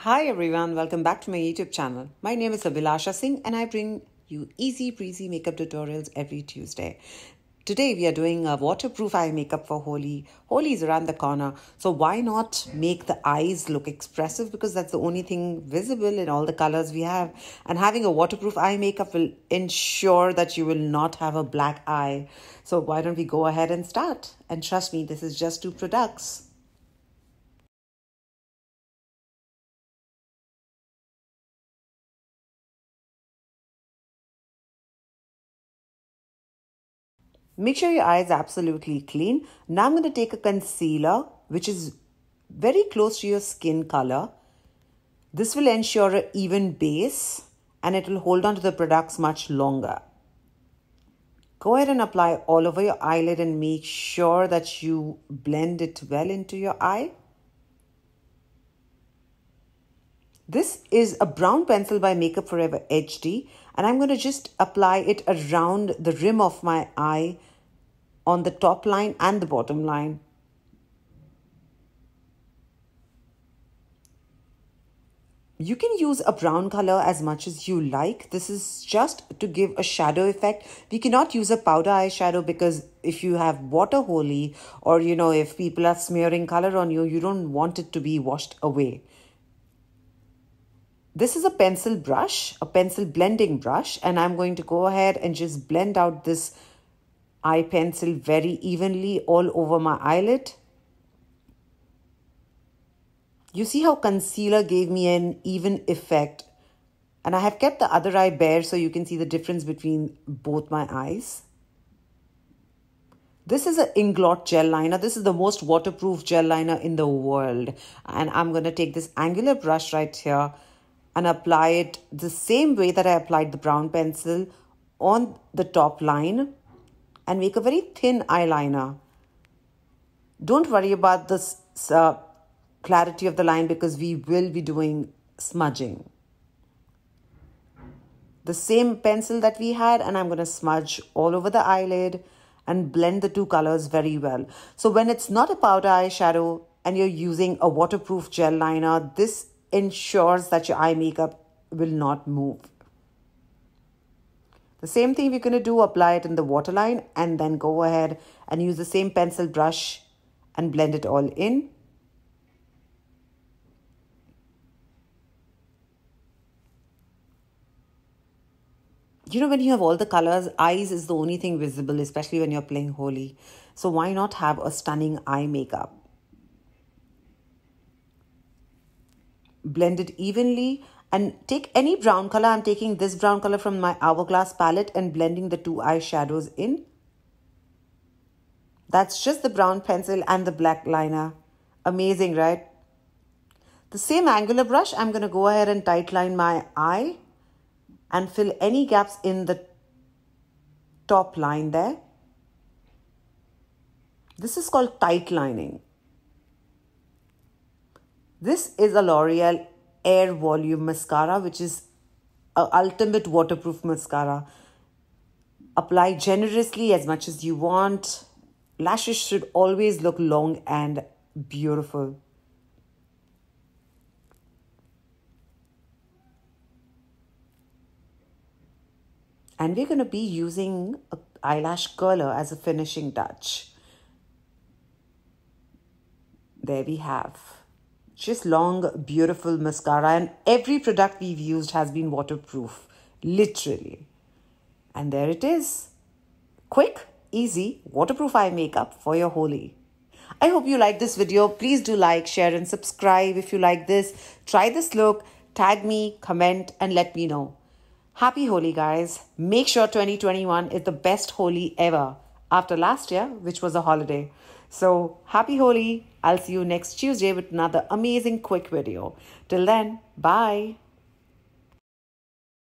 Hi everyone, welcome back to my YouTube channel. My name is Abhilasha Singh and I bring you easy breezy makeup tutorials every Tuesday. Today we are doing a waterproof eye makeup for Holi. Holi is around the corner, so why not make the eyes look expressive, because that's the only thing visible in all the colors we have. And having a waterproof eye makeup will ensure that you will not have a black eye. So why don't we go ahead and start? And trust me, this is just 2 products. Make sure your eye is absolutely clean. Now I'm going to take a concealer which is very close to your skin color. This will ensure an even base and it will hold on to the products much longer. Go ahead and apply all over your eyelid and make sure that you blend it well into your eye. This is a brown pencil by Makeup Forever HD, and I'm going to just apply it around the rim of my eye on the top line and the bottom line. You can use a brown color as much as you like. This is just to give a shadow effect. We cannot use a powder eyeshadow because if you have water Holi, or if people are smearing color on you, you don't want it to be washed away. This is a pencil brush, a pencil blending brush, and I'm going to go ahead and just blend out this eye pencil very evenly all over my eyelid. You see how concealer gave me an even effect, and I have kept the other eye bare so you can see the difference between both my eyes. This is an Inglot gel liner. This is the most waterproof gel liner in the world, and I'm going to take this angular brush right here and apply it the same way that I applied the brown pencil on the top line and make a very thin eyeliner. Don't worry about this clarity of the line because we will be doing smudging. The same pencil that we had, and I'm going to smudge all over the eyelid and blend the 2 colors very well. So when it's not a powder eyeshadow and you're using a waterproof gel liner, this ensures that your eye makeup will not move. The same thing we're going to do, apply it in the waterline and then go ahead and use the same pencil brush and blend it all in. When you have all the colors, eyes is the only thing visible, especially when you're playing Holi. So why not have a stunning eye makeup? Blend it evenly and take any brown color. I'm taking this brown color from my Hourglass palette and blending the 2 eyeshadows in. That's just the brown pencil and the black liner. Amazing, right? The same angular brush, I'm going to go ahead and tight line my eye and fill any gaps in the top line there. This is called tight lining. This is a L'Oreal Air Volume Mascara, which is an ultimate waterproof mascara. Apply generously as much as you want. Lashes should always look long and beautiful. And we're going to be using an eyelash curler as a finishing touch. There we have just long, beautiful mascara, and every product we've used has been waterproof, literally. And there it is. Quick, easy, waterproof eye makeup for your Holi. I hope you like this video. Please do like, share and subscribe if you like this. Try this look, tag me, comment and let me know. Happy Holi, guys. Make sure 2021 is the best Holi ever after last year, which was a holiday. So happy Holi. I'll see you next Tuesday with another amazing quick video. Till then, bye.